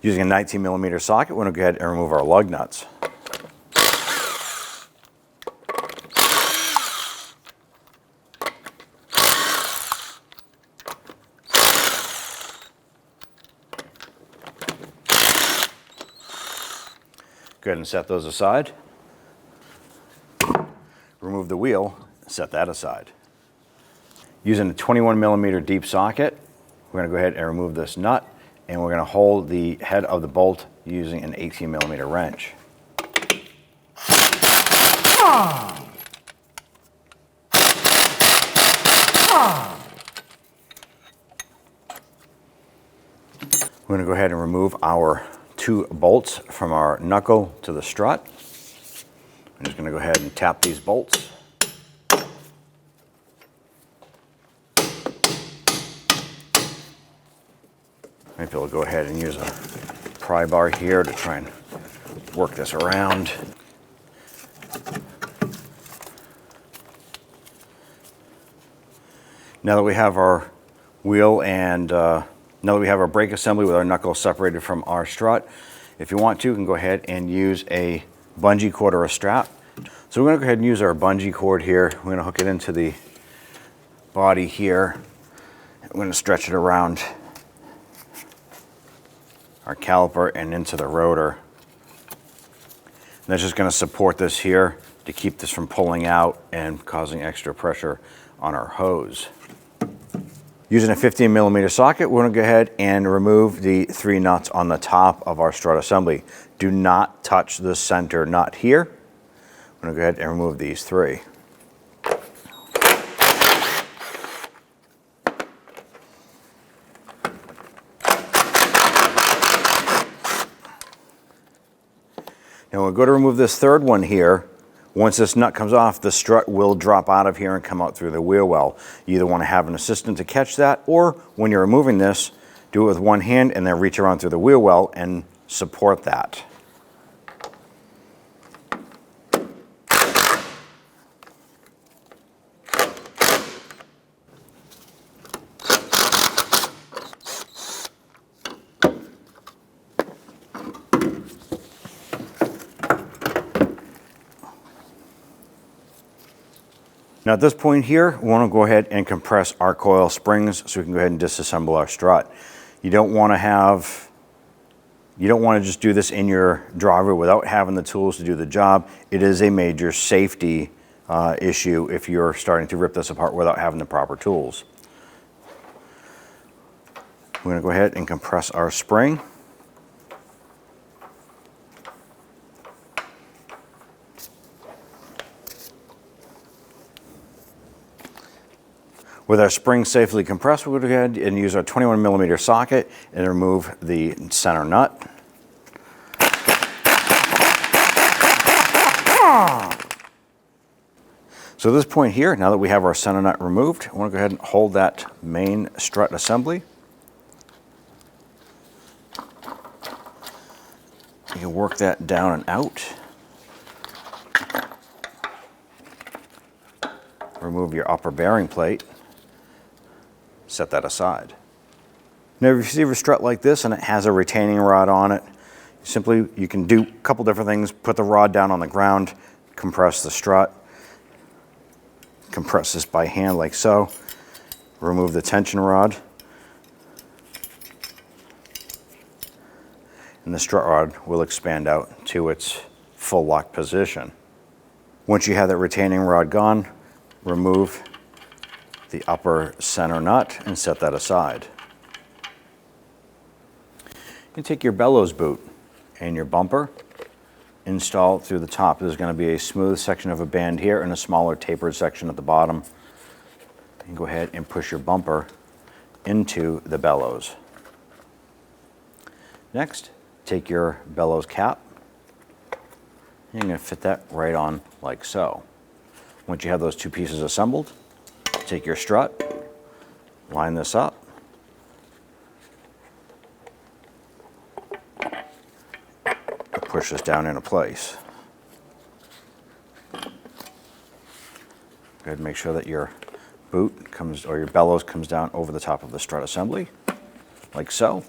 Using a 19mm socket, we're going to go ahead and remove our lug nuts. Go ahead and set those aside. Remove the wheel, set that aside. Using a 21mm deep socket, we're going to go ahead and remove this nut, and we're going to hold the head of the bolt using an 18mm wrench. We're going to go ahead and remove our 2 bolts from our knuckle to the strut. I'm just going to go ahead and tap these bolts. Maybe we'll go ahead and use a pry bar here to try and work this around. Now that we have our wheel and now that we have our brake assembly with our knuckles separated from our strut, if you want to, you can go ahead and use a bungee cord or a strap. So we're going to go ahead and use our bungee cord here. We're going to hook it into the body here. We're going to stretch it around our caliper and into the rotor. And that's just going to support this here to keep this from pulling out and causing extra pressure on our hose. Using a 15mm socket, we're going to go ahead and remove the 3 nuts on the top of our strut assembly. Do not touch the center nut here. I'm going to go ahead and remove these 3. Now we'll go to remove this 3rd one here. Once this nut comes off, the strut will drop out of here and come out through the wheel well. You either want to have an assistant to catch that, or when you're removing this, do it with one hand and then reach around through the wheel well and support that. Now at this point here, we want to go ahead and compress our coil springs so we can go ahead and disassemble our strut. You don't want to just do this in your driveway without having the tools to do the job. It is a major safety issue if you're starting to rip this apart without having the proper tools. We're going to go ahead and compress our spring. With our spring safely compressed, we'll go ahead and use our 21mm socket and remove the center nut. So at this point here, now that we have our center nut removed, I want to go ahead and hold that main strut assembly. You can work that down and out. Remove your upper bearing plate. Set that aside. Now if you receive a strut like this and it has a retaining rod on it, you can do a couple different things. Put the rod down on the ground, compress the strut, compress this by hand like so, remove the tension rod, and the strut rod will expand out to its full lock position. Once you have that retaining rod gone, remove the upper center nut and set that aside. You can take your bellows boot and your bumper, install it through the top. There's going to be a smooth section of a band here and a smaller tapered section at the bottom. And go ahead and push your bumper into the bellows. Next, take your bellows cap. And you're going to fit that right on like so. Once you have those 2 pieces assembled, take your strut, line this up, and push this down into place. Go ahead and make sure that your boot comes, or your bellows comes down over the top of the strut assembly, like so.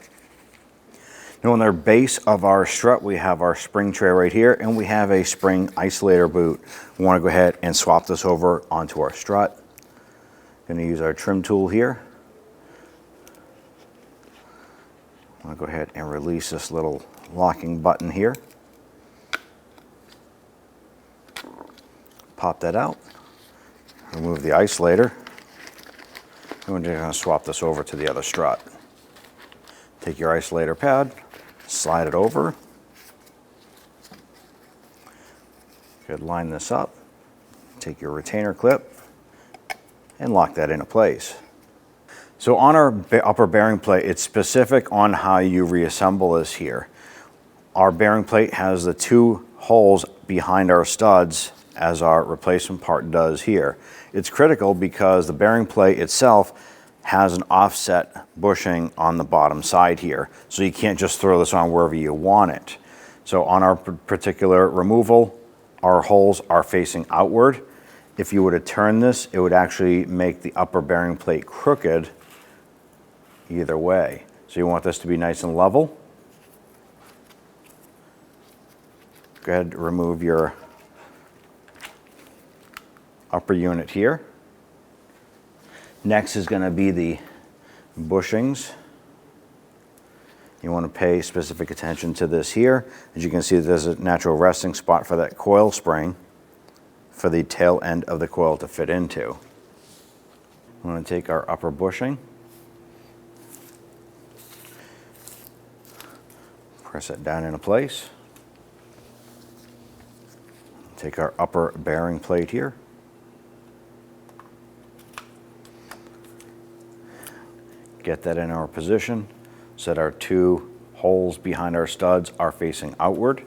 Now on the base of our strut, we have our spring tray right here, and we have a spring isolator boot. We want to go ahead and swap this over onto our strut. Going to use our trim tool here. I'm going to go ahead and release this little locking button here. Pop that out. Remove the isolator. And we're just going to swap this over to the other strut. Take your isolator pad, slide it over. Good, line this up. Take your retainer clip and lock that into place. So on our upper bearing plate, it's specific on how you reassemble this here. Our bearing plate has the 2 holes behind our studs as our replacement part does here. It's critical because the bearing plate itself has an offset bushing on the bottom side here. So you can't just throw this on wherever you want it. So on our particular removal, our holes are facing outward. If you were to turn this, it would actually make the upper bearing plate crooked either way. So you want this to be nice and level. Go ahead and remove your upper unit here. Next is going to be the bushings. You want to pay specific attention to this here. As you can see, there's a natural resting spot for that coil spring for the tail end of the coil to fit into. I'm going to take our upper bushing, press it down into place. Take our upper bearing plate here. Get that in our position so that our 2 holes behind our studs are facing outward.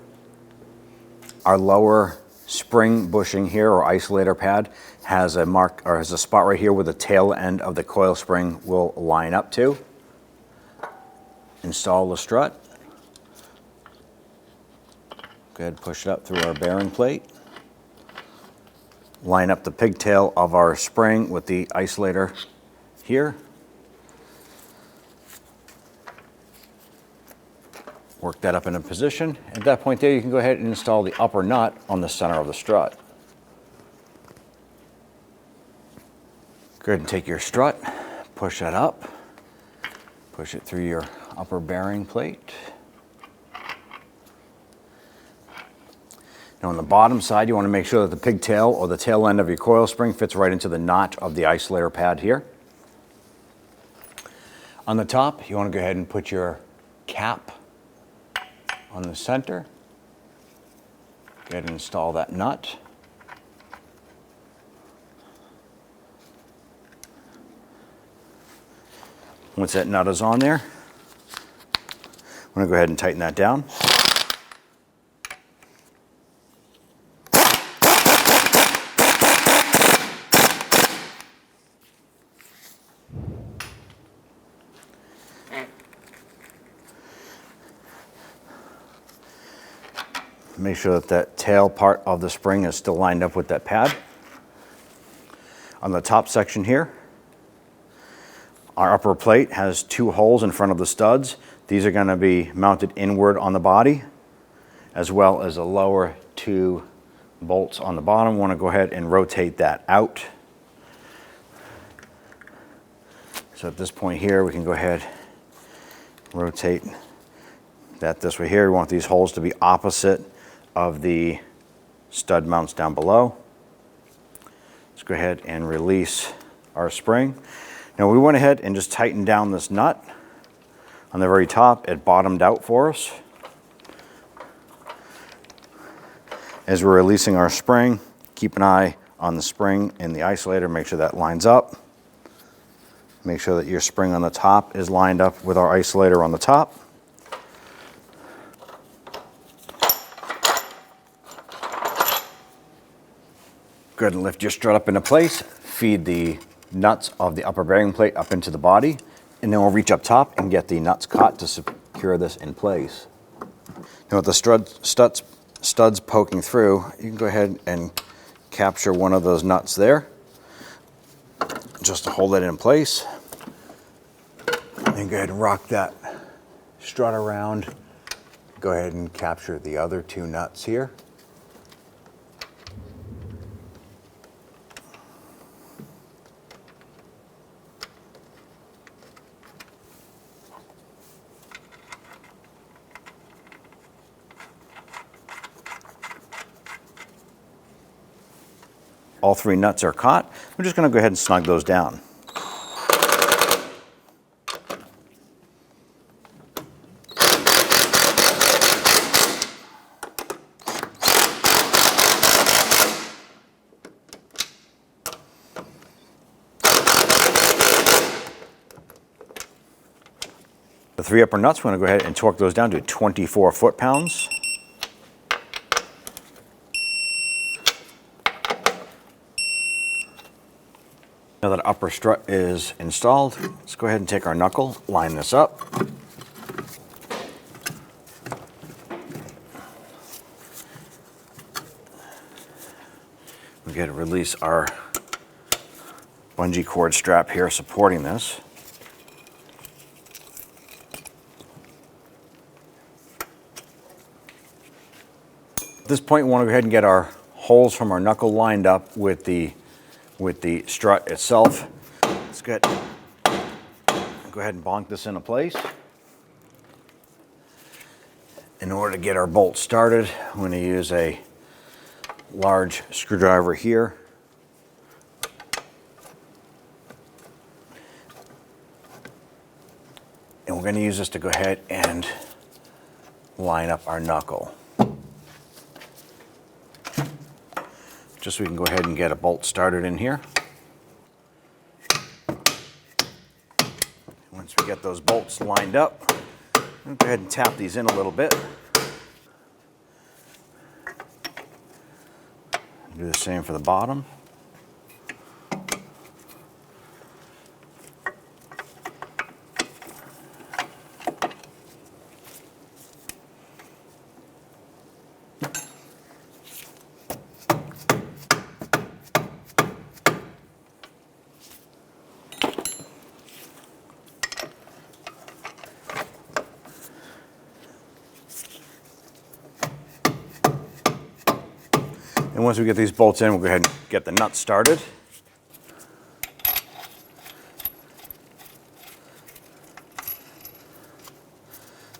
Our lower spring bushing here, or isolator pad, has a mark, or has a spot right here where the tail end of the coil spring will line up to. Install the strut. Go ahead and push it up through our bearing plate. Line up the pigtail of our spring with the isolator here. Work that up into position. At that point there, you can go ahead and install the upper nut on the center of the strut. Go ahead and take your strut, push that up, push it through your upper bearing plate. Now on the bottom side, you want to make sure that the pigtail or the tail end of your coil spring fits right into the notch of the isolator pad here. On the top, you want to go ahead and put your cap on the center. Go ahead and install that nut. Once that nut is on there, I'm going to go ahead and tighten that down. Make sure that that tail part of the spring is still lined up with that pad. On the top section here, our upper plate has 2 holes in front of the studs. These are going to be mounted inward on the body, as well as the lower 2 bolts on the bottom. We want to go ahead and rotate that out. So at this point here, we can go ahead and rotate that this way here. We want these holes to be opposite of the stud mounts down below. Let's go ahead and release our spring. Now we went ahead and just tightened down this nut on the very top. It bottomed out for us. As we're releasing our spring, keep an eye on the spring in the isolator, make sure that lines up. Make sure that your spring on the top is lined up with our isolator on the top. Go ahead and lift your strut up into place, feed the nuts of the upper bearing plate up into the body, and then we'll reach up top and get the nuts caught to secure this in place. Now with the studs poking through, you can go ahead and capture one of those nuts there, just to hold it in place. And go ahead and rock that strut around Go ahead and capture the other two nuts here. All three nuts are caught. We're just going to go ahead and snug those down. The three upper nuts, we're going to go ahead and torque those down to 24 foot-pounds. Now that upper strut is installed, let's go ahead and take our knuckle, line this up. We got to release our bungee cord strap here supporting this. At this point, we want to go ahead and get our holes from our knuckle lined up with the strut itself. Let's go ahead and bonk this into place. In order to get our bolt started, I'm going to use a large screwdriver here. And we're going to use this to go ahead and line up our knuckle. Just so we can go ahead and get a bolt started in here. Once we get those bolts lined up, we'll go ahead and tap these in a little bit. Do the same for the bottom. And once we get these bolts in, we'll go ahead and get the nuts started.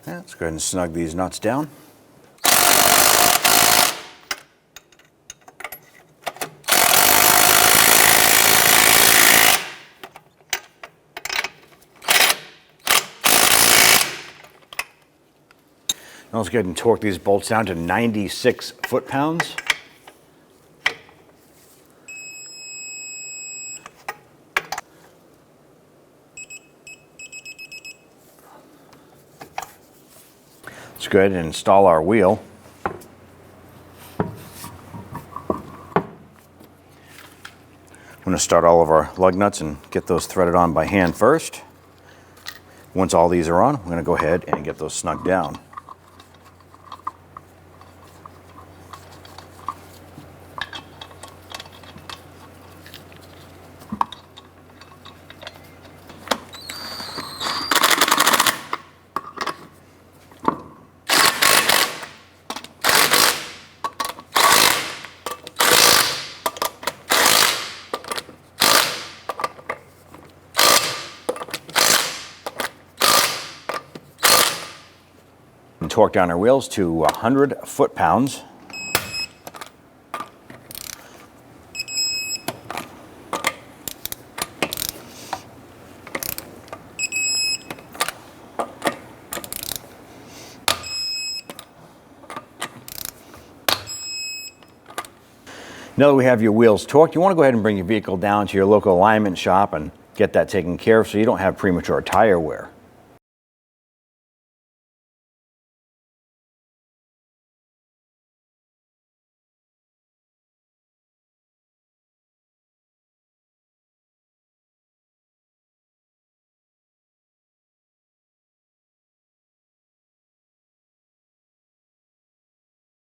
Yeah, let's go ahead and snug these nuts down. Now let's go ahead and torque these bolts down to 96 foot-pounds. Let's go ahead and install our wheel. I'm going to start all of our lug nuts and get those threaded on by hand first. Once all these are on, we're going to go ahead and get those snugged down. And torque down our wheels to 100 foot-pounds. Now that we have your wheels torqued, you want to go ahead and bring your vehicle down to your local alignment shop and get that taken care of so you don't have premature tire wear.